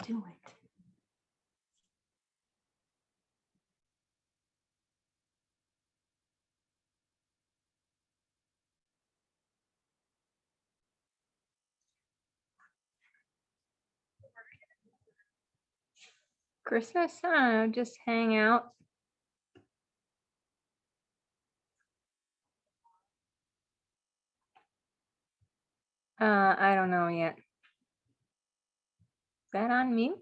do it. Christmas, I don't know, just hang out. I don't know yet. Is that on mute?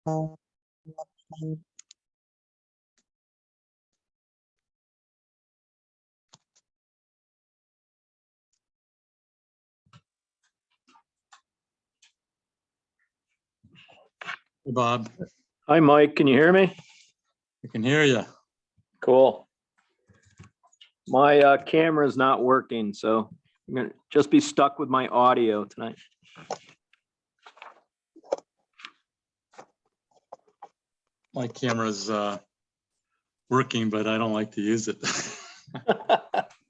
Hey, Bob, Hi, Mike. Can you hear me? I can hear you. Cool. My camera's not working, so I'm gonna just be stuck with my audio tonight. My camera's working, but I don't like to use it.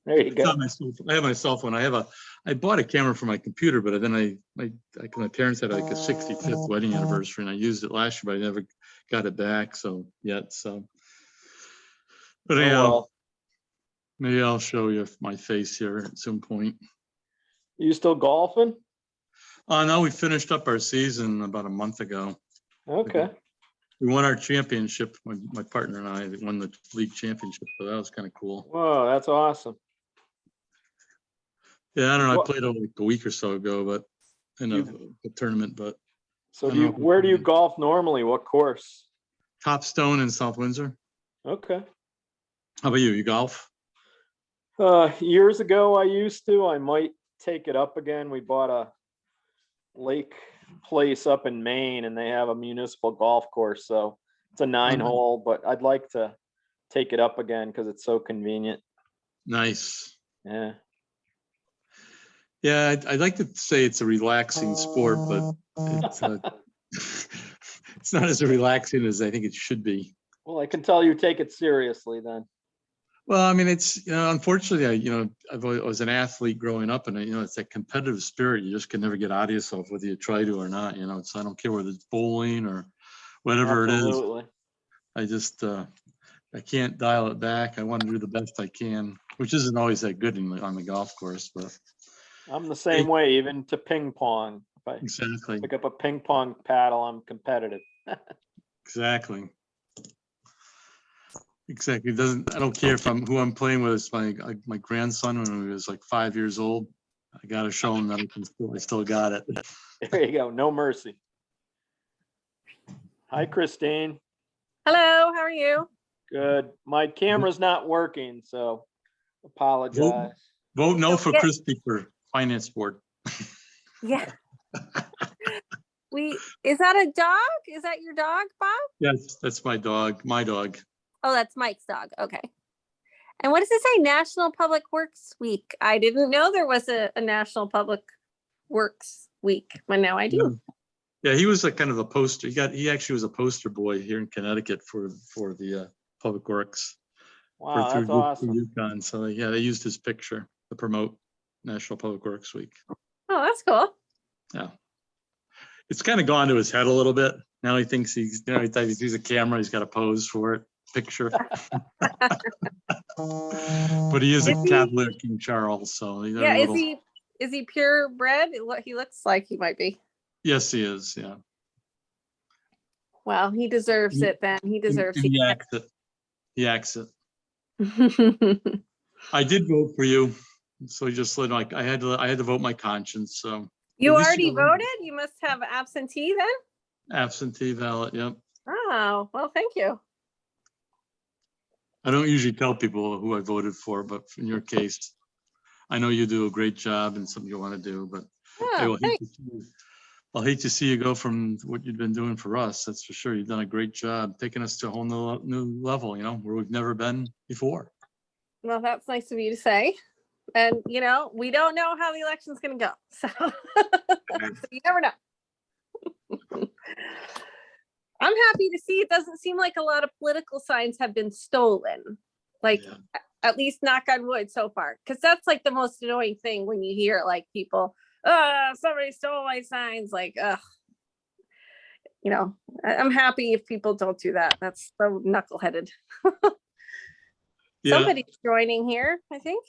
There you It's go. on my cell phone. I have my cell phone. I bought a camera for my computer, but then my parents had like a 65th wedding anniversary, and I used it last year, but I never got it back. So but Oh, anyhow, well. maybe I'll show you my face here at some point. You still golfing? No, we finished up our season about a month ago. Okay. We won our championship. My partner and I won the league championship, so that was kind of cool. Whoa, that's awesome. Yeah, I don't know. I What- played like a week or so ago, but in a tournament. But So I don't know if where do you we- golf normally? What course? Topstone in South Windsor. Okay. How about you? You golf? Years ago I used to. I might take it up again. We bought a lake place up in Maine and they have a municipal golf course. So it's a 9-hole, but I'd like to take it up again because it's so convenient. Nice. Yeah. Yeah, I'd like to say it's a relaxing sport, but it's not as relaxing as I think it should be. Well, I can tell you take it seriously then. Well, I mean, it's, unfortunately, I was an athlete growing up, and it's that competitive spirit. You just can never get out of yourself, whether you try to or not. It's, I don't care whether it's bowling or whatever it is. Absolutely. I just, I can't dial it back. I want to do the best I can, which isn't always that good on the golf course, but I'm the same way, even to ping pong. If I exactly, pick up a ping pong paddle, I'm competitive. exactly. Exactly. I don't care if who I'm playing with. It's my grandson when he was like 5 years old. I got to show him that I still got it. There you go. No mercy. Hi, Christine. Hello, how are you? Good. My camera's not working, so apologize. Vote no for Yeah. Christie for finance board. Yeah. Is that a dog? Is that your dog, Bob? Yes, that's my dog. My dog. Oh, that's Mike's dog. Okay. And what does it say? National Public Works Week. I didn't know there was a National Public Works Week, but now I do. Yeah, he was a kind of a poster. He actually was a poster boy here in Connecticut for the Public Works. Wow, that's awesome. Yukon. So yeah, they used his picture to promote National Public Works Week. Oh, that's cool. Yeah. It's kind of gone to his head a little bit. Now he thinks he sees a camera, he's got a pose for it, picture. But he is a Cavalier King Charles, so Yeah, is he purebred? What he looks like he might be. Yes, he is. Yeah. Well, he deserves it then. He deserves He acts it. He acts it. I did vote for you, so just like I had to vote my conscience. So You at least already you got voted? You must have absentee then? absentee ballot. Yep. Oh, well, thank you. I don't usually tell people who I voted for, but in your case, I know you do a great job and something you want to do, but I Oh, will I'll hate to see you go from what you've been doing for us. That's for sure. You've done a great job taking us to a whole new level, where we've never been before. well, that's nice of you to say. And, we don't know how the election's going to go. So, so you never know. I'm happy to see it doesn't seem like a lot of political signs have been stolen. Like, Yeah. at least knock on wood so far. Because that's like the most annoying thing when you hear like people, somebody stole my signs. Like, I'm happy if people don't do that. That's so knuckleheaded. Yeah. Somebody's joining here, I think.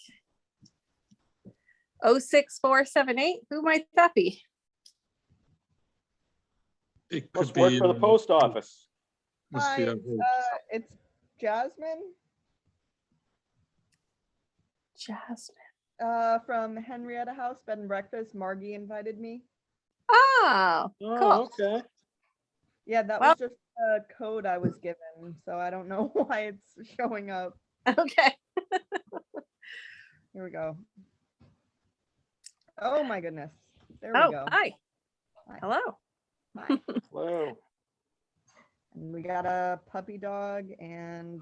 06478. Who might that be? It could Must work be for the post office. must be Hi, our host. it's Jasmine Jasmine. from Henrietta House Bed and Breakfast. Margie invited me. Oh, Oh, cool. okay. Yeah, that Well- was just a code I was given, so I don't know why it's showing up. Okay. Here we go. Oh my goodness. There Oh, we go. hi. Hi. Hello. Hi. Hello. And we got a puppy dog and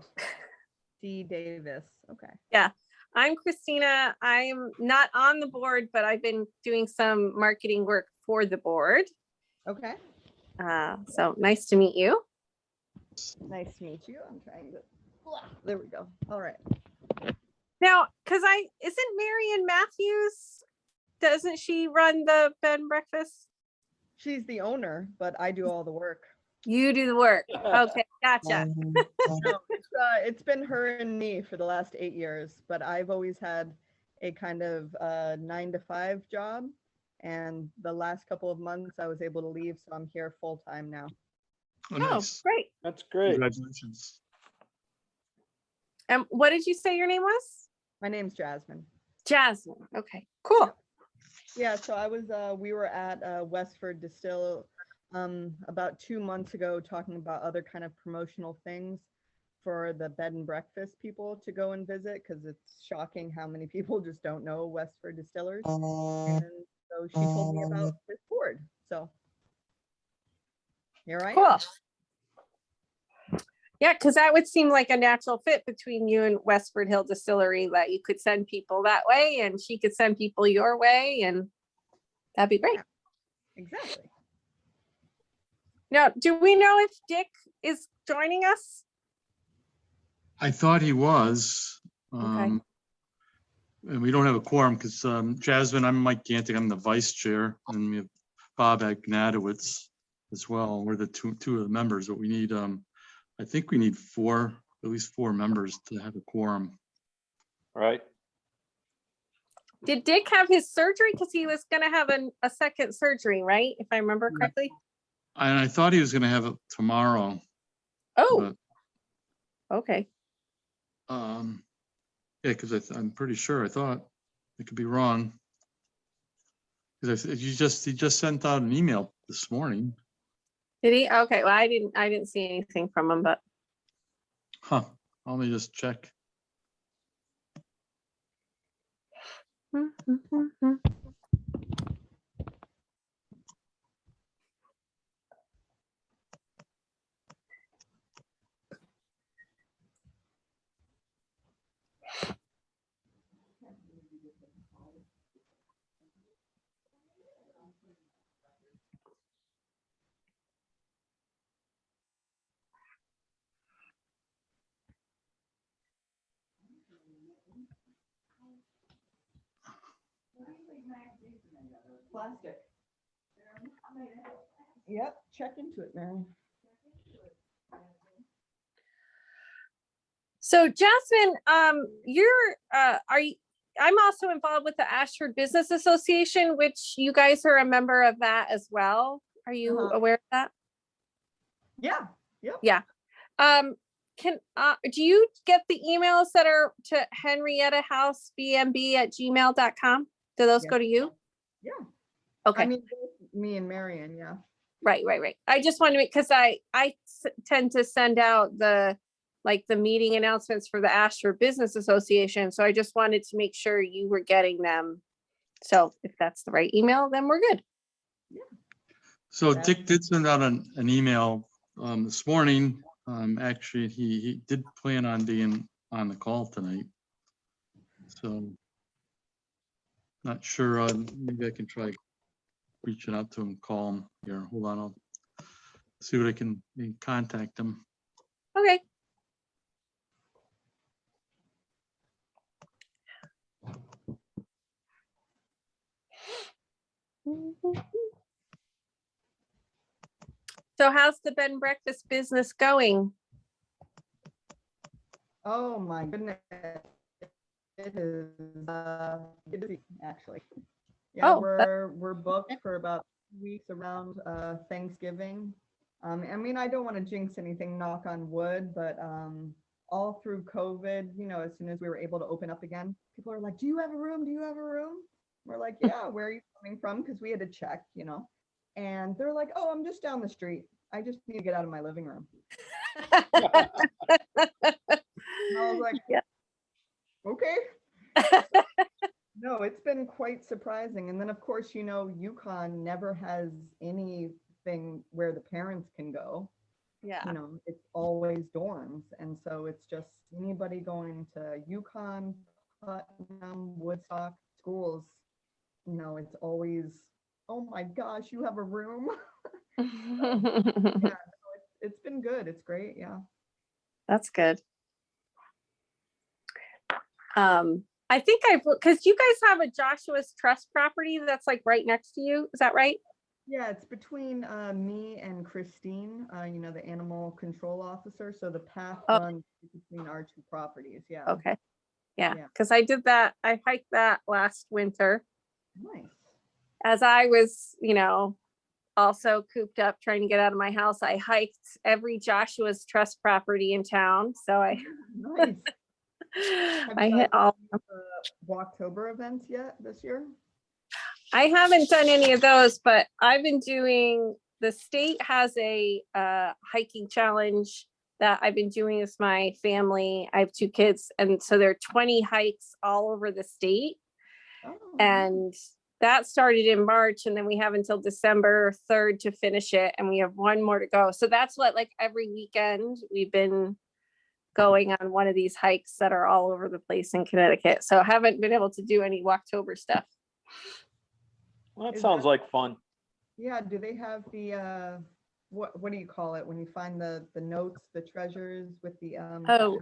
D. Davis. Okay. I'm Christina. I'm not on the board, but I've been doing some marketing work for the board. Okay. So nice to meet you. Nice to meet you. I'm trying to. There we go. All right. Now, isn't Marion Matthews, doesn't she run the bed and breakfast? She's the owner, but I do all the work. You do the work. Okay, gotcha. No, it's been her and me for the last 8 years, but I've always had a kind of 9 to 5 job. And the last couple of months I was able to leave, so I'm here full time now. Oh, Oh, nice. great. That's great. Congratulations. What did you say your name was? My name's Jasmine. Jasmine. Okay, cool. Yeah, so I was we were at Westford Distill about 2 months ago talking about other kind of promotional things for the bed and breakfast people to go and visit, because it's shocking how many people just don't know Westford Distillers. And so she told me about this board. So here I am. Cool. Yeah, because that would seem like a natural fit between you and Westford Hill Distillery, that you could send people that way and she could send people your way, and that'd be great. Exactly. Now, do we know if Dick is joining us? I thought he was. Okay. And we don't have a quorum because Jasmine, I'm Mike Gantic, I'm the vice chair, and we have Bob Agnatowicz as well. We're the two of the members, but we need, I think we need at least four members to have a quorum. Right. Did Dick have his surgery? Because he was going to have a second surgery, right? If I remember Yeah. correctly. And I thought he was gonna have it tomorrow, Oh, but, okay. yeah, because I'm pretty sure, I thought, I could be wrong. Because he just sent out an email this morning. Did he? Okay. Well, I didn't see anything from him, but Huh, let me just check. Plastic. Yep, check into it, Mary. So Jasmine, I'm also involved with the Ashford Business Association, which you guys are a member of that as well. Are you aware of that? Yeah. Yep. Yeah. Do you get the emails that are to henriettahousebnb@gmail.com? Do those go to you? Yeah. Okay. I mean, both me and Marion, yeah. Right. I just want to, because I tend to send out the meeting announcements for the Ashford Business Association. So I just wanted to make sure you were getting them. So if that's the right email, then we're good. So Dick did send out an email this morning. Actually, he did plan on being on the call tonight. So not sure, maybe I can try reaching out to him, call him here. Hold on, I'll see what I can contact him. Okay. So how's the bed and breakfast business going? Oh my goodness. It is busy, actually. Yeah, Oh, we're booked for about 2 weeks around Thanksgiving. I mean, I don't want to jinx anything, knock on wood, but all through COVID, as soon as we were able to open up again, people are like, do you have a room? Do you have a room? We're like, yeah, where are you coming from? Because we had to check, and they're like, oh, I'm just down the street. I just need to get out of my living room. And I was like, Yeah. okay. No, it's been quite surprising. And then of course, you know, UConn never has anything where the parents can go. Yeah. You know, it's always dorms. And so it's just anybody going to UConn, Putnam, Woodstock schools, you know, it's always, oh my gosh, you have a room. Yeah, it's been good. It's great. Yeah. That's good. I think because you guys have a Joshua's Trust property that's like right next to you. Is that right? Yeah, it's between me and Christine, you know, the animal control officer. So the path Oh. runs between our two properties. Yeah. Okay. Yeah. Yeah. Because I did that. I hiked that last winter Nice. as I was, you know, also cooped up trying to get out of my house. I hiked every Joshua's Trust property in town. So I Nice. Have I you hit guys all. done the Walktober events yet this year? I haven't done any of those, but I've been doing, the state has a hiking challenge that I've been doing with my family. I have 2 kids, and so there are 20 hikes all over the state. Oh, And that started in March, and then we have until December 3rd to finish it, and we have 1 more to go. So that's what, like, every weekend we've been going on one of these hikes that are all over the place in Connecticut. So I haven't been able to do any Walktober stuff. Well, that Is sounds that- like fun. yeah. Do they have the what do you call it when you find the notes, the treasures with the Oh,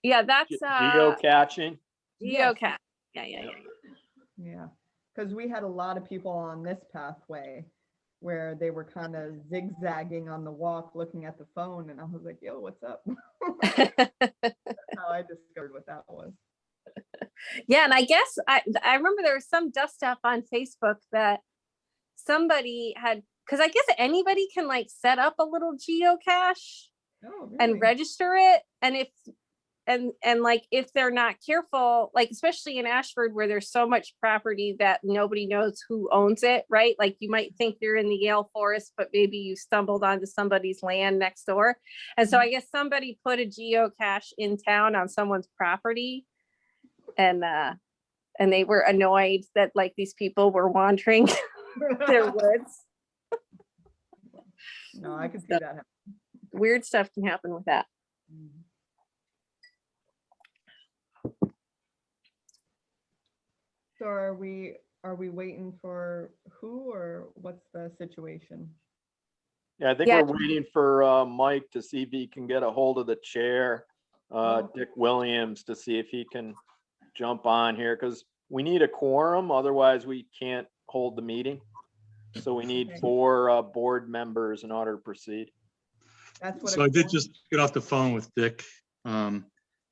yeah, that's Geocaching. Yes. geocache. Yeah. Yeah, because we had a lot of people on this pathway where they were kind of zigzagging on the walk looking at the phone, and I was like, yo, what's up? That's how I discovered what that was. Yeah, and I guess I remember there was some dust up on Facebook that somebody had, because I guess anybody can like set up a little geocache Oh, and really? register it, and if and like if they're not careful, like especially in Ashford where there's so much property that nobody knows who owns it, right? Like you might think you're in the Yale Forest, but maybe you stumbled onto somebody's land next door. And so I guess somebody put a geocache in town on someone's property, and they were annoyed that like these people were wandering their woods. No, I can see So that happen. weird stuff can happen with that. Mhm. So are we waiting for who, or what's the situation? Yeah, I think Yeah. we're waiting for Mike to see if he can get a hold of the chair, Oh. Dick Williams, to see if he can jump on here, because we need a quorum, otherwise we can't hold the meeting. So we need Okay. 4 board members in order to proceed. That's what. So a I did quorum- just get off the phone with Dick.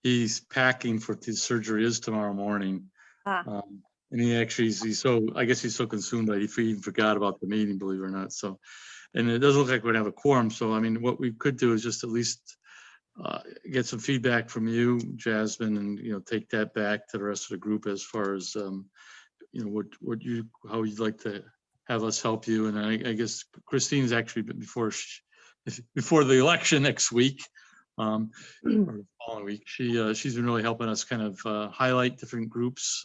He's packing for his surgery is tomorrow morning. Ah. And he actually, I guess he's so consumed that he even forgot about the meeting, believe it or not. So, and it doesn't look like we're gonna have a quorum. So, I mean, what we could do is just at least get some feedback from you, Jasmine, and, you know, take that back to the rest of the group as far as, you know, how you'd like to have us help you. And I guess Christine's actually been before the election next week, or the following week. She's been really helping us kind of highlight different groups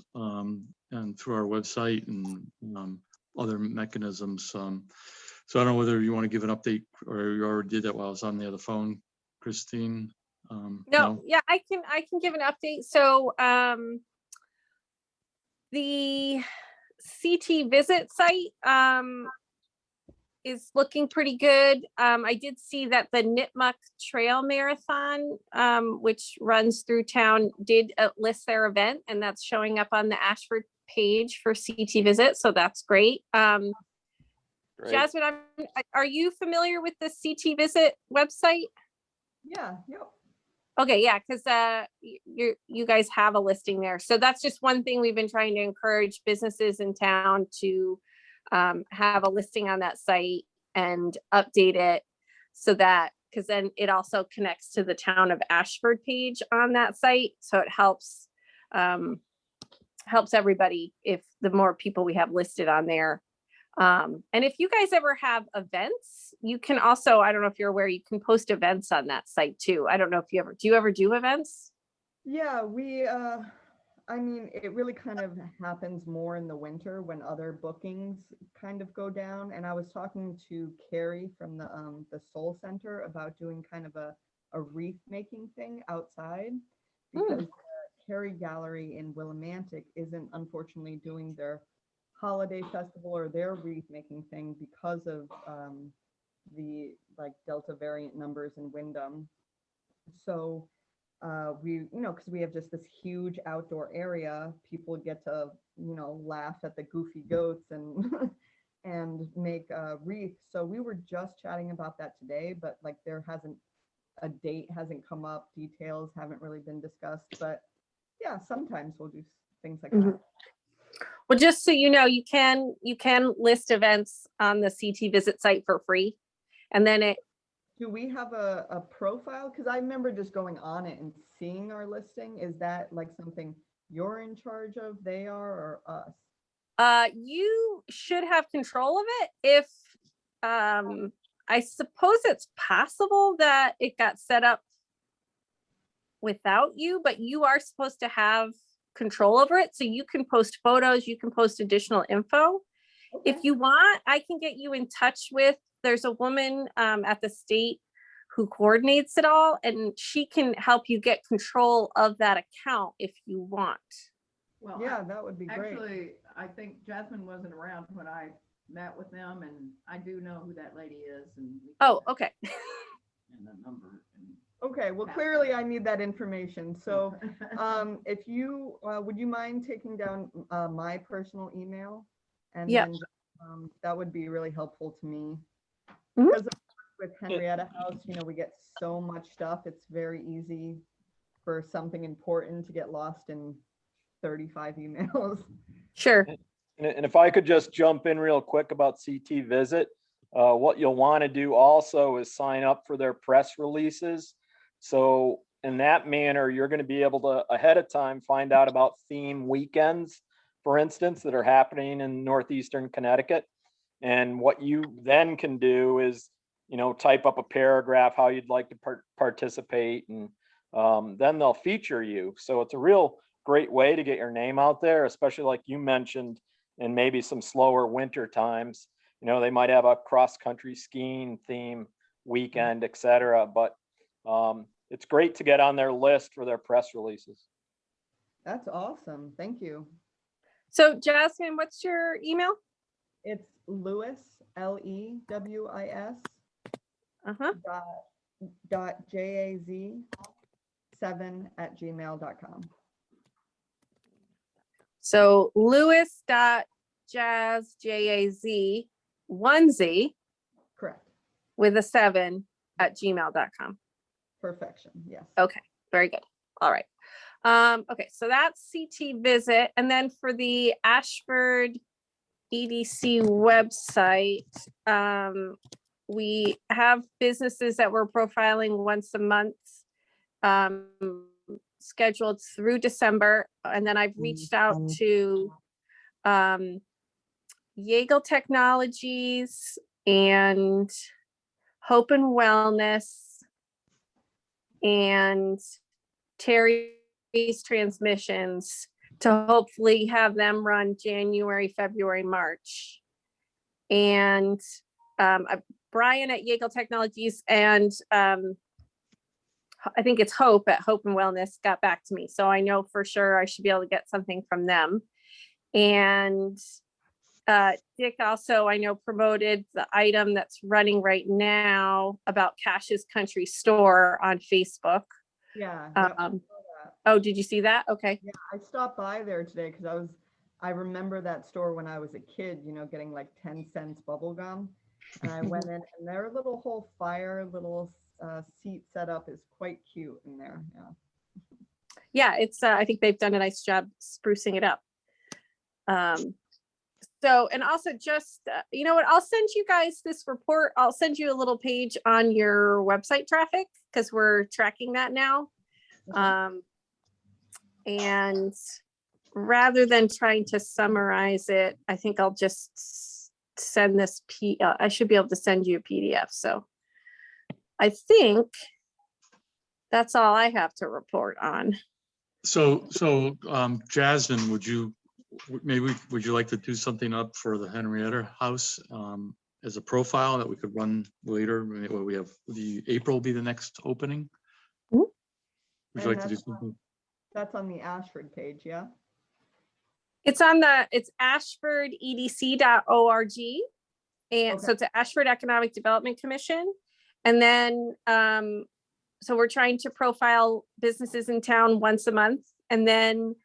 and through our website and other mechanisms. So I don't know whether you want to give an update, or you already did that while I was on the other phone, Christine. No, yeah, I can give an update. So the CT visit site is looking pretty good. I did see that the Nipmuc Trail Marathon, which runs through town, did list their event, and that's showing up on the Ashford page for CT visit. So that's great. Great. Jasmine, are you familiar with the CT visit website? Yeah, yep. Okay, yeah, because you guys have a listing there. So that's just one thing we've been trying to encourage businesses in town to have a listing on that site and update it, so that, because then it also connects to the town of Ashford page on that site. So it helps everybody if the more people we have listed on there. And if you guys ever have events, you can also, I don't know if you're aware, you can post events on that site too. I don't know if do you ever do events? Yeah, I mean, it really kind of happens more in the winter when other bookings kind of go down. And I was talking to Carrie from the Soul Center about doing kind of a wreath making thing outside, because the Carrie Gallery in Willimantic isn't unfortunately doing their holiday festival or their wreath making thing because of the like Delta variant numbers in Wyndham. So we, because we have just this huge outdoor area, people get to, laugh at the goofy goats and and make wreaths. So we were just chatting about that today, but like a date hasn't come up, details haven't really been discussed, but yeah, sometimes we'll do things like that. Well, just so you know, you can list events on the CT Visit site for free. And then do we have a profile? Because I remember just going on it and seeing our listing. Is that like something you're in charge of, they are, or us? You should have control of it. If I suppose it's possible that it got set up without you, but you are supposed to have control over it. So you can post photos, you can post additional info. Okay. If you want, I can get you in touch with, there's a woman at the state who coordinates it all, and she can help you get control of that account if you want. Well, Yeah, that would be great. actually, I think Jasmine wasn't around when I met with them, and I do know who that lady is. And Oh, okay. And the number. Okay, well, clearly I need that information. So if you, would you mind taking down my personal email? And Yeah. then that would be really helpful to me. Mhm. Because with Henrietta House, we get so much stuff. It's very easy for something important to get lost in 35 emails. Sure. And if I could just jump in real quick about CT Visit, what you'll want to do also is sign up for their press releases. So in that manner, you're going to be able to ahead of time find out about theme weekends, for instance, that are happening in northeastern Connecticut. And what you then can do is, type up a paragraph how you'd like to participate, and then they'll feature you. So it's a real great way to get your name out there, especially like you mentioned, in maybe some slower winter times. They might have a cross-country skiing theme weekend, etc. But it's great to get on their list for their press releases. That's awesome. Thank you. So Jasmine, what's your email? It's Lewis, Lewis, Uh-huh. dot jaz7@gmail.com. So Lewis.jazzjaz1z Correct. with a 7@gmail.com. Perfection. Yes. Okay, very good. All right. Okay, so that's CT Visit. And then for the Ashford EDC website, we have businesses that we're profiling once a month, scheduled through December. And then I've reached out to Yeagle Technologies and Hope and Wellness and Terry's Transmissions to hopefully have them run January, February, March. And Brian at Yeagle Technologies and I think it's Hope at Hope and Wellness got back to me. So I know for sure I should be able to get something from them. And Dick also, I know, promoted the item that's running right now about Cash's Country Store on Facebook. Yeah. Oh, did you see that? Okay. Yeah, I stopped by there today because I remember that store when I was a kid, getting like 10 cents bubble gum. And I went in, and their little whole little seat setup is quite cute in there. Yeah. Yeah, it's I think they've done a nice job sprucing it up. So, and also just, you know what, I'll send you guys this report. I'll send you a little page on your website traffic because we're tracking that now. And rather than trying to summarize it, I think I'll just send this I should be able to send you a PDF. So I think that's all I have to report on. So, Jasmine, would you like to do something up for the Henrietta House as a profile that we could run later? What we have, April will be the next opening. Mhm. Would you And like to do something? That's on the Ashford page, yeah? It's ashfordedc.org. And so it's the Ashford Economic Development Commission. And then, so we're trying to profile businesses in town once a month. And then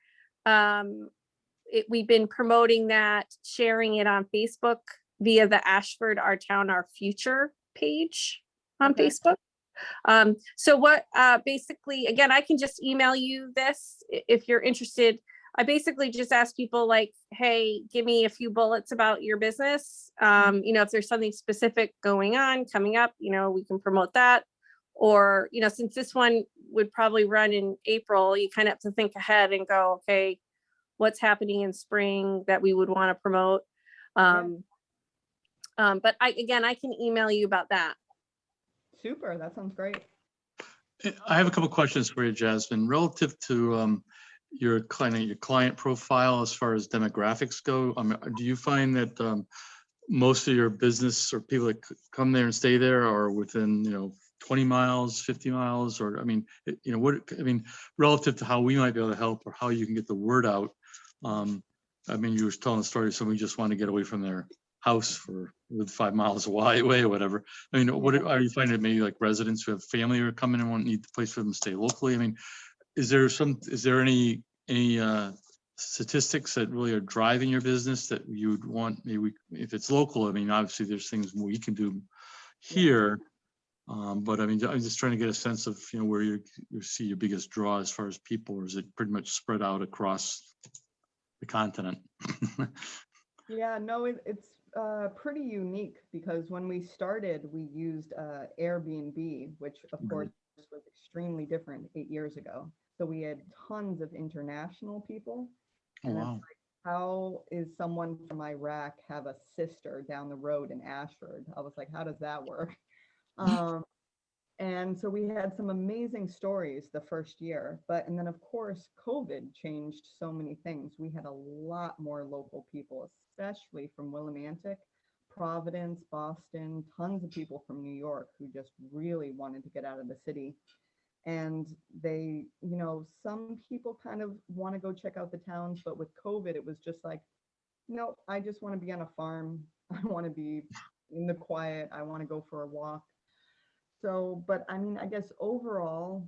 we've been promoting that, sharing it on Facebook via the Ashford Our Town, Our Future page on Facebook. So what basically, again, I can just email you this if you're interested. I basically just ask people like, hey, give me a few bullets about your business. You know, if there's something specific going on, coming up, you know, we can promote that. Or, you know, since this one would probably run in April, you kind of have to think ahead and go, okay, what's happening in spring that we would want to promote. But I can email you about that. Super, that sounds great. I have a couple questions for you, Jasmine, relative to your client profile as far as demographics go. Do you find that most of your business or people that come there and stay there are within, you know, 20 miles, 50 miles, or, I mean, you know, relative to how we might be able to help or how you can get the word out? I mean, you were telling a story of somebody just want to get away from their house with 5 miles away or whatever. I mean, what are you finding? Maybe like residents who have family who are coming and need the place for them to stay locally? I mean, is there any statistics that really are driving your business that you'd want? Maybe if it's local, I mean, obviously there's things we can do here. But I mean, I'm just trying to get a sense of, you know, where you see your biggest draw as far as people, or is it pretty much spread out across the continent? Yeah, no, it's pretty unique because when we started, we used Airbnb, which of course was extremely different 8 years ago. So we had tons of international people. Oh, And wow. it's like, how is someone from Iraq have a sister down the road in Ashford? I was like, how does that work? And so we had some amazing stories the first year, and then of course, COVID changed so many things. We had a lot more local people, especially from Willimantic, Providence, Boston, tons of people from New York who just really wanted to get out of the city. And they, you know, some people kind of want to go check out the towns, but with COVID, it was just like, no, I just want to be on a farm. I want to be in the quiet. I want to go for a walk. So, but I mean, I guess overall,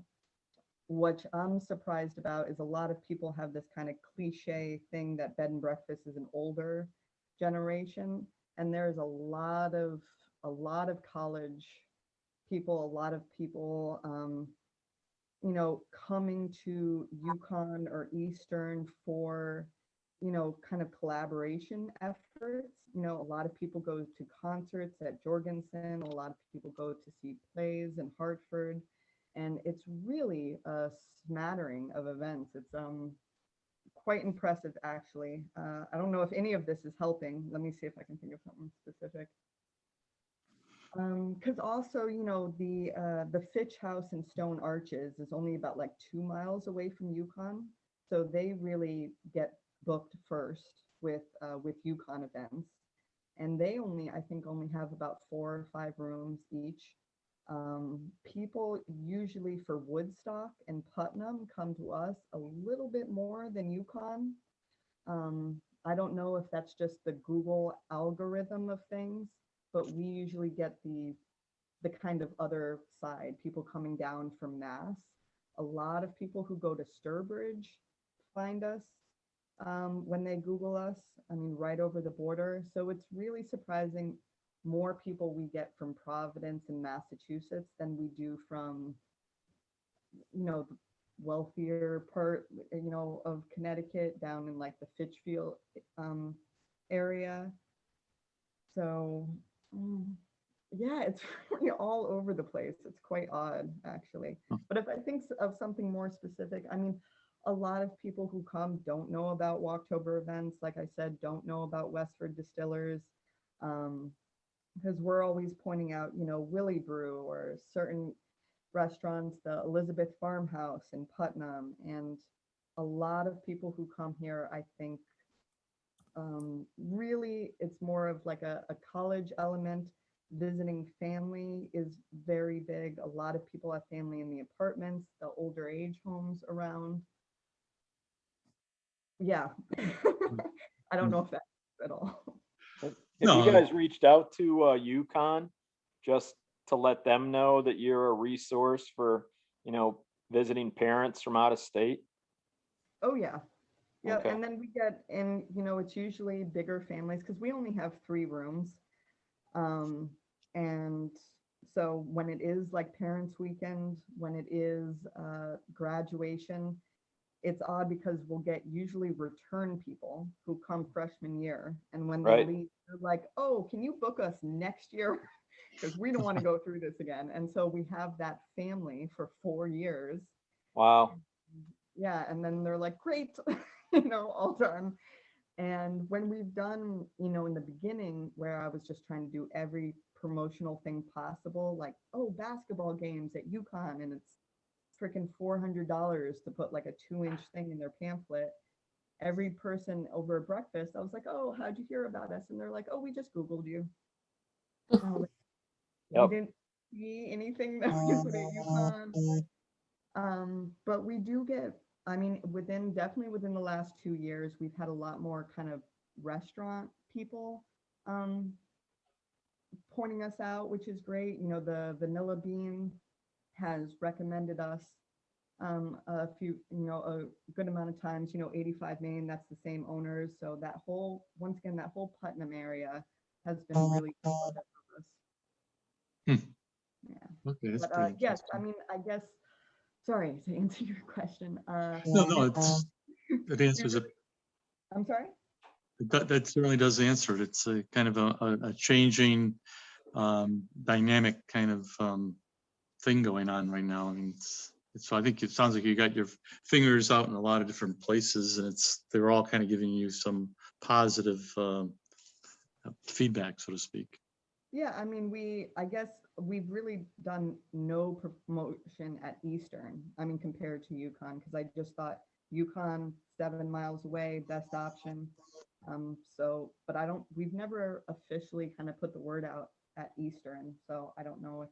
what I'm surprised about is a lot of people have this kind of cliche thing that bed and breakfast is an older generation. And there's a lot of college people, a lot of people, you know, coming to Yukon or Eastern for, you know, kind of collaboration efforts. You know, a lot of people go to concerts at Jorgensen, a lot of people go to see plays in Hartford, and it's really a smattering of events. It's quite impressive, actually. I don't know if any of this is helping. Let me see if I can think of something specific. Because also, you know, the Fitch House in Stone Arches is only about like 2 miles away from Yukon, so they really get booked first with Yukon events, and they I think only have about 4 or 5 rooms each. People usually for Woodstock and Putnam come to us a little bit more than Yukon. I don't know if that's just the Google algorithm of things, but we usually get the kind of other side, people coming down from Mass. A lot of people who go to Sturbridge find us when they Google us, I mean, right over the border. So it's really surprising more people we get from Providence and Massachusetts than we do from, you know, wealthier part, you know, of Connecticut down in like the Fitchfield area. So yeah, it's really all over the place. It's quite odd, actually. But if I think of something more specific, I mean, a lot of people who come don't know about Walktober events. Like I said, don't know about Westford Distillers. Because we're always pointing out, Willie Brew or certain restaurants, the Elizabeth Farmhouse in Putnam, and a lot of people who come here, I think, really it's more of like a college element. Visiting family is very big. A lot of people have family in the apartments, the older age homes around. Yeah. I don't know if that's at all. Have No. you guys reached out to UConn just to let them know that you're a resource for, visiting parents from out of state? Oh yeah. Yeah, Okay. and then we get, and it's usually bigger families because we only have 3 rooms. And so when it is like parents' weekend, when it is graduation, it's odd because we'll get usually return people who come freshman year. And when they Right. leave, they're like, oh, can you book us next year? Because we don't want to go through this again. And so we have that family for 4 years. Wow. Yeah, and then they're like, great, all done. And when we've done, in the beginning where I was just trying to do every promotional thing possible, like, oh, basketball games at UConn, and it's freaking $400 to put like a 2-inch thing in their pamphlet. Every person over at breakfast, I was like, oh, how'd you hear about us? And they're like, oh, we just Googled you. And I was like, Yep. we didn't see anything that we put at UConn. But we do get, I mean, definitely within the last 2 years, we've had a lot more kind of restaurant people pointing us out, which is great. The Vanilla Bean has recommended us a few, a good amount of times, 85 Main, that's the same owners. So once again, that whole Putnam area has been really supportive of us. Hmm. Yeah. Okay, that's But pretty yes, I interesting. mean, I guess, sorry to answer your question. No, it answers it. I'm sorry? That certainly does answer it. It's a kind of a changing dynamic kind of thing going on right now. I mean, so I think it sounds like you got your fingers out in a lot of different places, and they're all kind of giving you some positive feedback, so to speak. Yeah, I mean, I guess we've really done no promotion at Eastern. I mean, compared to UConn, because I just thought UConn 7 miles away, best option. But we've never officially kind of put the word out at Eastern. So I don't know if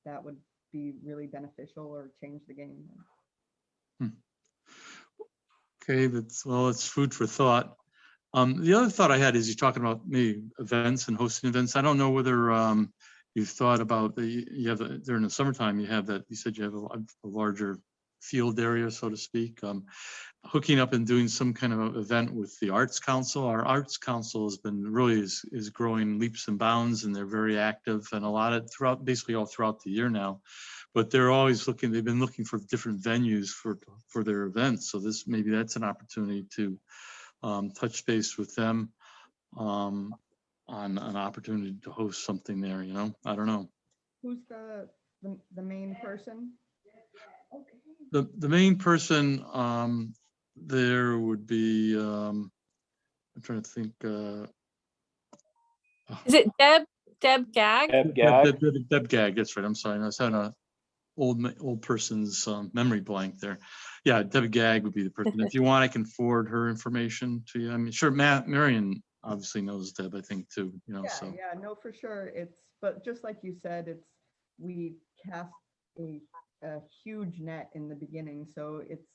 that would be really beneficial or change the game. Okay, it's food for thought. The other thought I had is you're talking about maybe events and hosting events. I don't know whether you've thought about during the summertime, you said you have a larger field area, so to speak, hooking up and doing some kind of event with the Arts Council. Our Arts Council has been really is growing leaps and bounds, and they're very active and a lot of basically all throughout the year now. But they're always they've been looking for different venues for their events. So maybe that's an opportunity to touch base with them on an opportunity to host something there. I don't know. Who's the main person? The main person there would be I'm trying to think. Is it Deb Gag? Deb Gag. Deb Gag. That's right. I'm sorry. I was having a old person's memory blank there. Yeah, Deb Gag would be the person. If you want, I can forward her information to you. I mean, sure, Marion obviously knows Deb, I think, too. Yeah, no, for sure. But just like you said, we cast a huge net in the beginning, so it's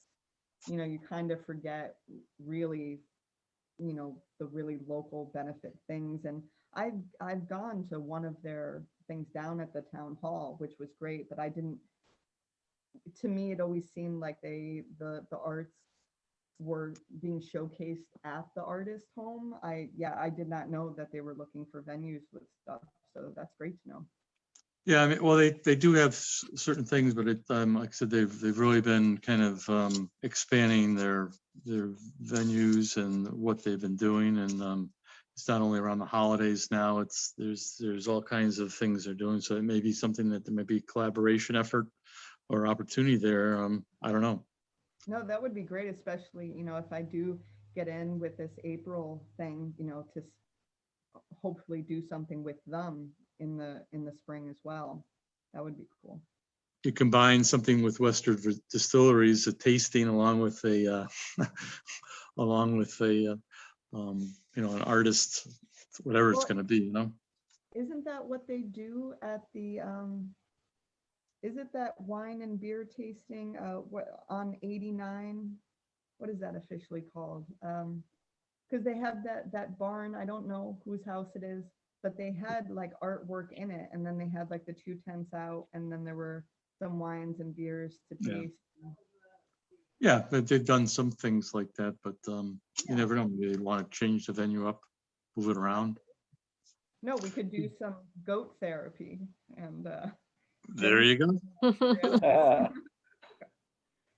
you kind of forget really the really local benefit things. And I've gone to one of their things down at the town hall, which was great, but to me it always seemed like the arts were being showcased at the artist home. I did not know that they were looking for venues with stuff, so that's great to know. Yeah, I mean, well, they do have certain things, but like I said, they've really been kind of expanding their venues and what they've been doing, and it's not only around the holidays now. There's all kinds of things they're doing. So it may be something that there may be collaboration effort or opportunity there. I don't know. No, that would be great, especially if I do get in with this April thing, to hopefully do something with them in the spring as well. That would be cool. You combine something with Western Distilleries, a tasting along with a, along with a, you know, an artist, whatever it's Well, gonna be, you know? Isn't that what they do at the, is it that wine and beer tasting, what, on 89? What is that officially called? Because they have that barn, I don't know whose house it is, but they had like artwork in it, and then they had like the 2 tents out, and then there were some wines and beers to Yeah. taste. Yeah, they've done some things like that, but you Yeah. never know, maybe they want to change the venue up, move it around. No, we could do some goat therapy and There you go. Yeah.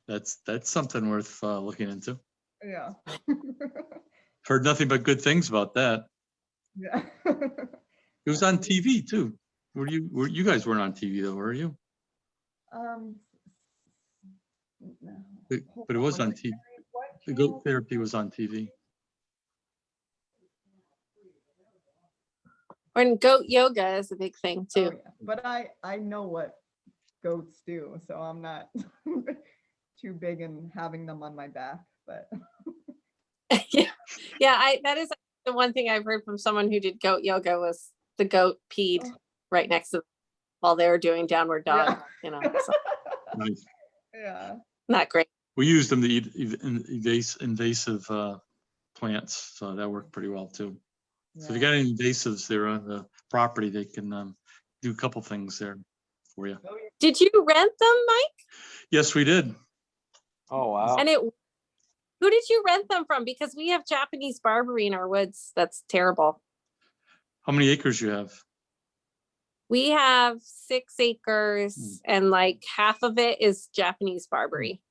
That's something worth looking into. yeah. Heard nothing but good things about that. Yeah. It was on TV too. You guys weren't on TV though, were you? Um, no. But it was on TV. The goat therapy was on TV. And goat yoga is a big thing Oh, too. yeah. But I know what goats do, so I'm not too big in having them on my back, but Yeah, that is the one thing I've heard from someone who did goat yoga was the goat peed Oh. right next to them while they were doing downward dog, Yeah. you know, so Nice. yeah. not great. We used them to eat invasive plants, so that worked pretty well too. So if you got any invasives there on the property, they can do a couple things there for you. Oh, yeah. Did you rent them, Mike? Yes, we did. Oh, wow. And who did you rent them from? Because we have Japanese barberry in our woods. That's terrible. How many acres you have? We have 6 acres and like half of it is Japanese barberry.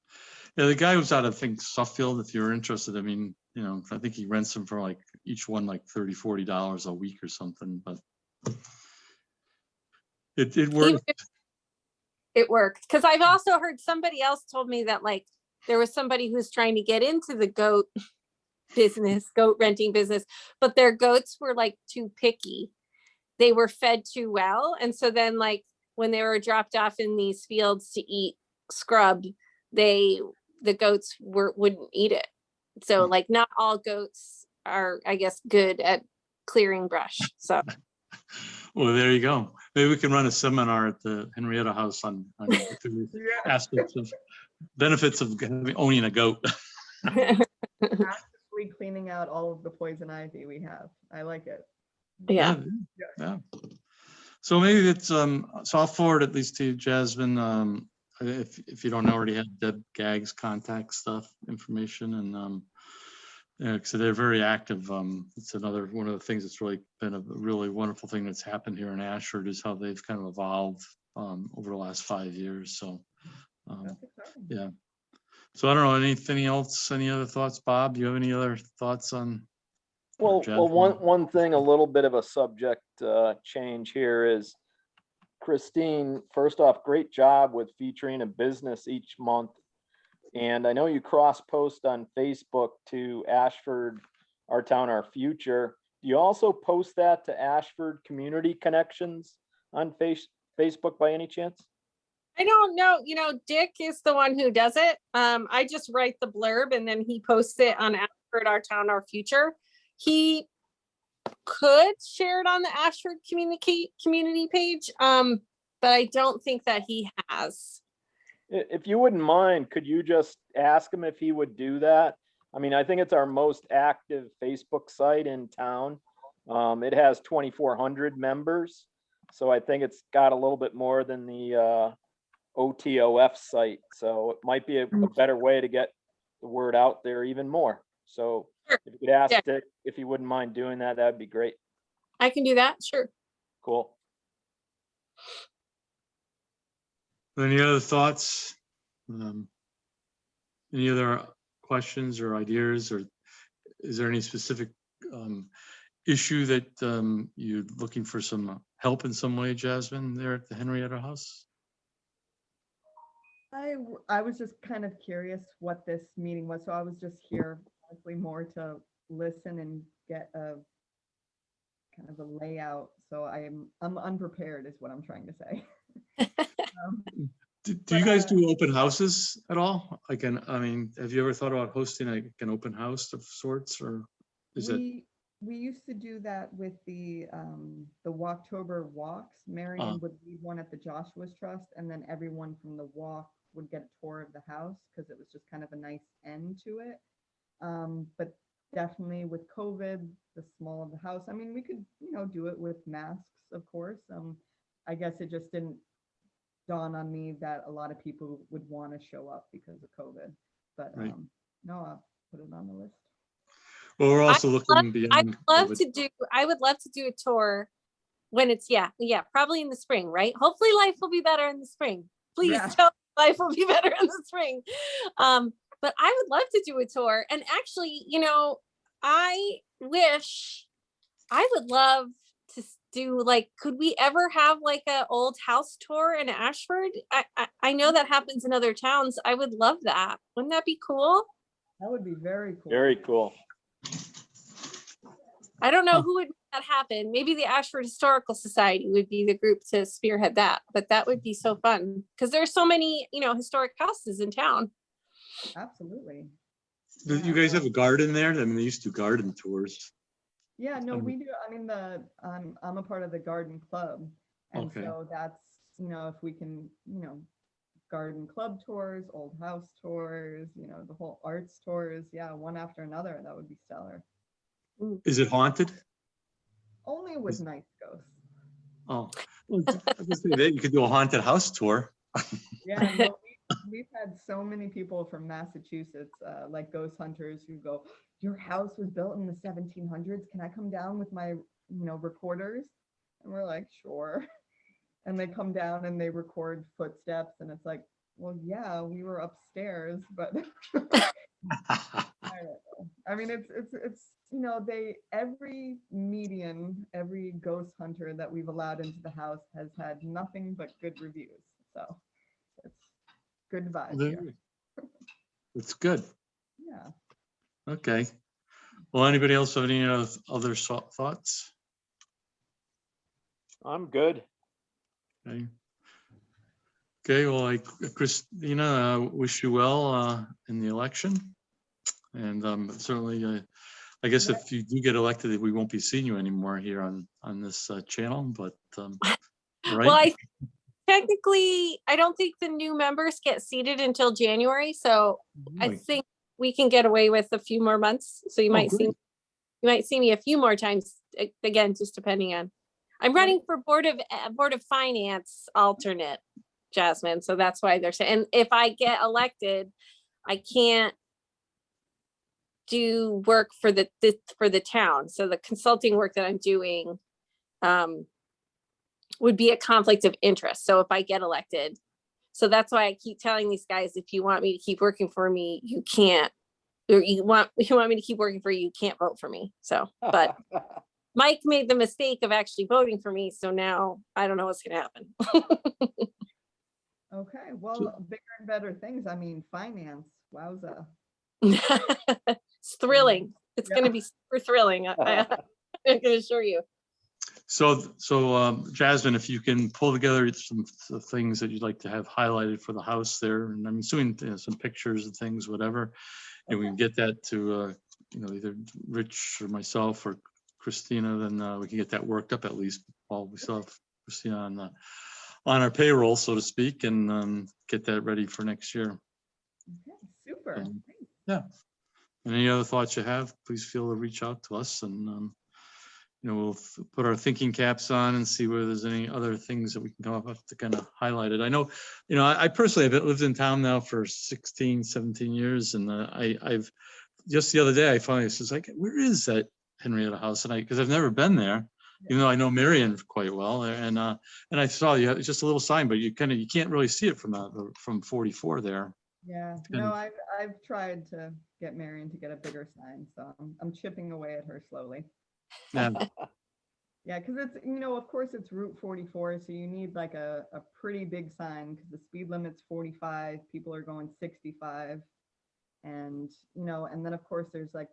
Yeah, the guy was out of, I think, Suffield, if you're interested. I mean, you know, I think he rents them for like each one like $30, $40 a week or something, but it worked. It worked. Because I've also heard somebody else told me that like there was somebody who's trying to get into the goat renting business, but their goats were like too picky. They were fed too well. And so then like when they were dropped off in these fields to eat scrub, the goats wouldn't eat it. So like not all goats are, I guess, good at clearing brush. So Well, there you go. Maybe we can run a seminar at the Henrietta House on the aspects of benefits of owning a goat. Actively cleaning out all of the poison ivy we have. I like it. yeah. Yeah. So maybe it's so I'll forward at least to you, Jasmine, if you don't already have Deb Gagg's contact stuff information, and yeah, so they're very active. It's another one of the things that's really been a really wonderful thing that's happened here in Ashford is how they've kind of evolved over the last 5 years. So That's exciting. yeah. So I don't know, anything else, any other thoughts, Bob? Do you have any other thoughts on? Well, Jasmine? one thing, a little bit of a subject change here is Christine, first off, great job with featuring a business each month. And I know you cross post on Facebook to Ashford, Our Town, Our Future. Do you also post that to Ashford Community Connections on Facebook by any chance? I don't know. You know, Dick is the one who does it. I just write the blurb and then he posts it on Ashford, Our Town, Our Future. He could share it on the Ashford community page, but I don't think that he has. If you wouldn't mind, could you just ask him if he would do that? I mean, I think it's our most active Facebook site in town. It has 2,400 members. So I think it's got a little bit more than the OTOF site. So it might be a better way to get the word out there even more. So Sure. if you could ask Yeah. Dick if he wouldn't mind doing that, that'd be great. I can do that. Sure. Cool. Any other thoughts? Any other questions or ideas, or is there any specific issue that you're looking for some help in some way, Jasmine, there at the Henrietta House? I was just kind of curious what this meeting was, so I was just here honestly more to listen and get a kind of a layout. So I'm unprepared is what I'm trying to say. Um, Do you guys But, do open houses at all? I mean, have you ever thought about hosting like an open house of sorts, or is it? we used to do that with the Walktober walks. Marion would lead one at the Joshua's Trust, and then everyone from the walk would get a tour of the house because it was just kind of a nice end to it. But definitely with COVID, the small of the house, I mean, we could, do it with masks, of course. I guess it just didn't dawn on me that a lot of people would want to show up because of COVID. But Right. no, I'll put it on the list. Well, we're also looking I beyond COVID. I would love to do a tour when it's, probably in the spring, right? Hopefully life will be better in the spring. Please Yeah. tell me life will be better in the spring. But I would love to do a tour. And actually, I wish I would love to do like, could we ever have like a old house tour in Ashford? I know that happens in other towns. I would love that. Wouldn't that be cool? That would be very cool. Very cool. I don't know who would make that happen. Maybe the Ashford Historical Society would be the group to spearhead that, but that would be so fun because there's so many, historic houses in town. Absolutely. Do you guys have a garden there? I mean, they used to do garden tours. Yeah, no, we do. I mean, I'm a part of the garden club. And Okay. so that's, if we can, garden club tours, old house tours, the whole arts tours. Yeah, one after another. That would be stellar. Is it haunted? Only with nice ghosts. Oh, well, I was gonna say that you could do a haunted house tour. Yeah, no, we've had so many people from Massachusetts, like ghost hunters who go, your house was built in the 1700s. Can I come down with my, recorders? And we're like, sure. And they come down and they record footsteps. And it's like, well, yeah, we were upstairs, but I don't know. I mean, it's every median, every ghost hunter that we've allowed into the house has had nothing but good reviews. So it's good vibes here. It's good. Yeah. Okay. Well, anybody else have any other thoughts? I'm good. Okay. Okay, well, Christina, wish you well in the election. And certainly, I guess if you do get elected, we won't be seeing you anymore here on this channel, but right. Well, technically, I don't think the new members get seated until January. So I think we can get away with a few more months. So you might see me a few more times, again, just depending on, I'm running for Board of Finance alternate, Jasmine. So that's why they're saying, and if I get elected, I can't do work for the town. So the consulting work that I'm doing would be a conflict of interest. So if I get elected, so that's why I keep telling these guys, if you want me to keep working for me, you can't, or you want me to keep working for you, you can't vote for me. So, but Mike made the mistake of actually voting for me. So now I don't know what's going to happen. Okay. Well, bigger and better things. I mean, finance. Wowza. It's thrilling. It's going to be super thrilling. I can assure you. So Jasmine, if you can pull together some things that you'd like to have highlighted for the house there, and I'm assuming some pictures and things, whatever, and we can get that to either Rich or myself or Christina, then we can get that worked up at least while we still have Christina on our payroll, so to speak, and get that ready for next year. Okay, super. Yeah. Any other thoughts you have, please feel to reach out to us, and we'll put our thinking caps on and see whether there's any other things that we can come up with to kind of highlight it. I know, I personally have lived in town now for 16, 17 years, and I've just the other day I finally was like, where is that Henrietta house? And because I've never been there, even though I know Marion quite well, and I saw it's just a little sign, but you can't really see it from 44 there. Yeah, no, I've tried to get Marion to get a bigger sign, so I'm chipping away at her slowly. Yeah. Yeah, because it's, of course it's Route 44, so you need like a pretty big sign because the speed limit's 45, people are going 65. And, and then of course there's like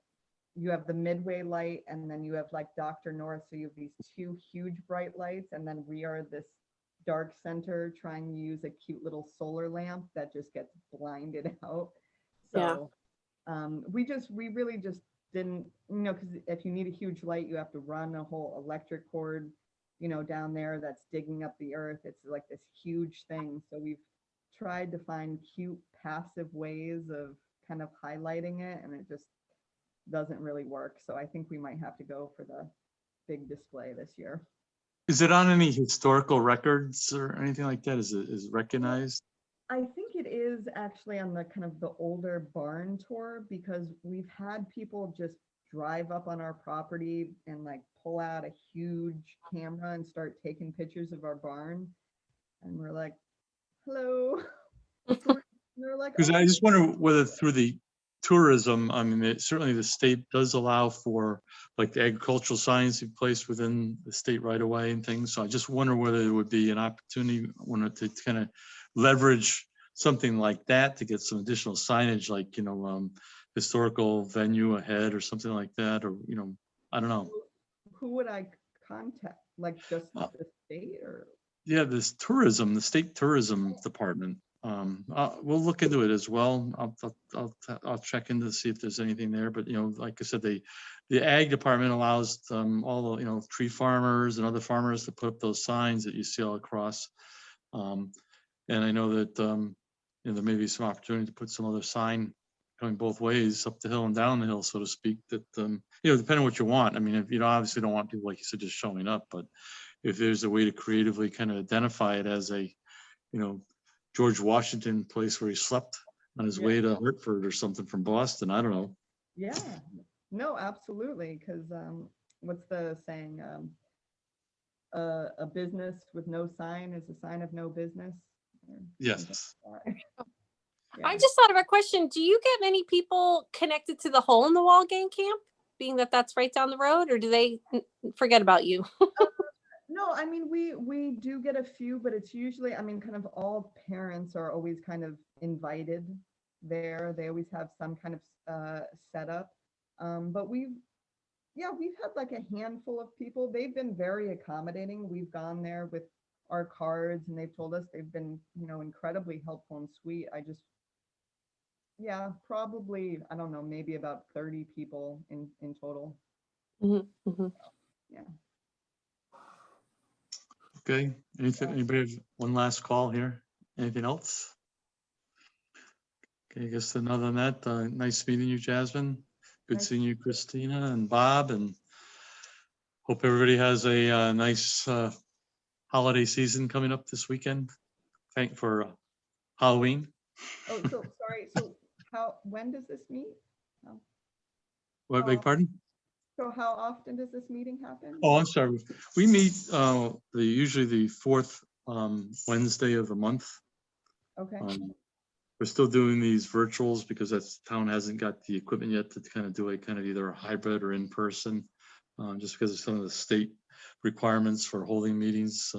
you have the Midway light, and then you have like Dr. North. So you have these two huge bright lights, and then we are this dark center trying to use a cute little solar lamp that just gets blinded out. Yeah. So we really just didn't, because if you need a huge light, you have to run a whole electric cord, down there that's digging up the earth. It's like this huge thing. So we've tried to find cute passive ways of kind of highlighting it, and it just doesn't really work. So I think we might have to go for the big display this year. Is it on any historical records or anything like that? Is it recognized? I think it is actually on the kind of the older barn tour, because we've had people just drive up on our property and like pull out a huge camera and start taking pictures of our barn. And we're like, hello. They're like, Because "Oh, I just wonder whether through the tourism, I mean, certainly the state does allow for like the agricultural signs to be placed within the state right away and things. So I just wonder whether there would be an opportunity to kind of leverage something like that to get some additional signage, like, historical venue ahead or something like that, or, I don't know. who would I contact? Like just the state or? Yeah, the state tourism department. We'll look into it as well. I'll check in to see if there's anything there. But like I said, the ag department allows all the tree farmers and other farmers to put up those signs that you see all across. And I know that there may be some opportunity to put some other sign going both ways, up the hill and down the hill, so to speak. That depending on what you want. I mean, if obviously don't want people, like you said, just showing up, but if there's a way to creatively kind of identify it as a, George Washington place where he slept on his way to Hartford or something from Boston, I don't know. Yeah, no, absolutely. Because what's the saying? A business with no sign is a sign of no business. Yes. I just thought of a question. Do you get many people connected to the Hole in the Wall Gang Camp, being that that's right down the road, or do they forget about you? No, I mean, we do get a few, but it's usually, I mean, kind of all parents are always kind of invited there. They always have some kind of setup. But we've had like a handful of people. They've been very accommodating. We've gone there with our cards and they've told us they've been, incredibly helpful and sweet. Probably, I don't know, maybe about 30 people in total. Mm-hmm, mm-hmm. Yeah. Okay. Anybody have one last call here? Anything else? Okay, I guess other than that, nice meeting you, Jasmine. Good Nice. seeing you, Christina and Bob, and hope everybody has a nice holiday season coming up this weekend. Thank for Halloween. Oh, so sorry. So when does this meet? What, beg pardon? So how often does this meeting happen? Oh, I'm sorry. We meet usually the fourth Wednesday of the month. Okay. We're still doing these virtuals because that's town hasn't got the equipment yet to kind of do a kind of either a hybrid or in person, just because of some of the state requirements for holding meetings.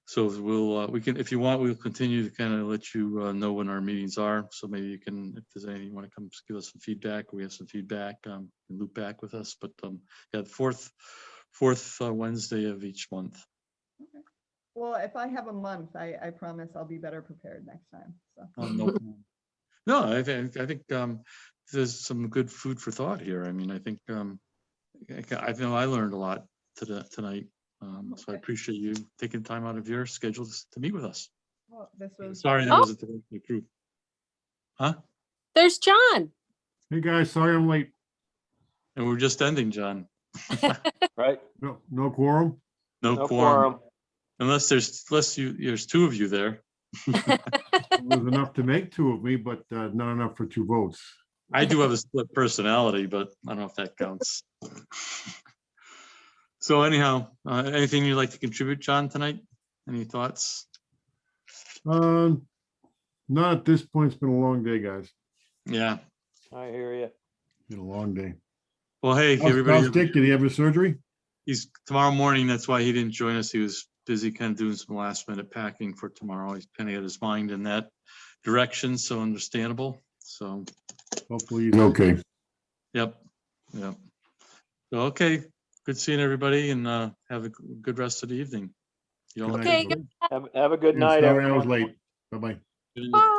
So we can, if you want, we'll continue to kind of let you know when our meetings are. So maybe you can, if there's anything you want to come give us some feedback, we have some feedback, and loop back with us. But yeah, the fourth Wednesday of each month. Okay. Well, if I have a month, I promise I'll be better prepared next time. So. No, I think there's some good food for thought here. I mean, I think I know I learned a lot tonight. So I appreciate you taking time out of your schedules to meet with us. Well, this was Sorry that wasn't the group. Huh? There's John. Hey guys, sorry I'm late. And we're just ending, John. Right? No quorum? No quorum. Unless there's two of you there. There's enough to make two of me, but not enough for two votes. I do have a split personality, but I don't know if that counts. So anyhow, anything you'd like to contribute, John, tonight? Any thoughts? Not at this point. It's been a long day, guys. Yeah. I hear you. Been a long day. Well, hey, How's everybody. Dick? Did he have a surgery? He's tomorrow morning. That's why he didn't join us. He was busy kind of doing some last minute packing for tomorrow. He's kind of got his mind in that direction. So understandable. So Hopefully he's okay. yep. Yeah. So, okay, good seeing everybody and have a good rest of the evening. You all Good take night. Okay, care. Have a good Yeah, night, sorry I was everyone. late. Bye-bye. Good. bye.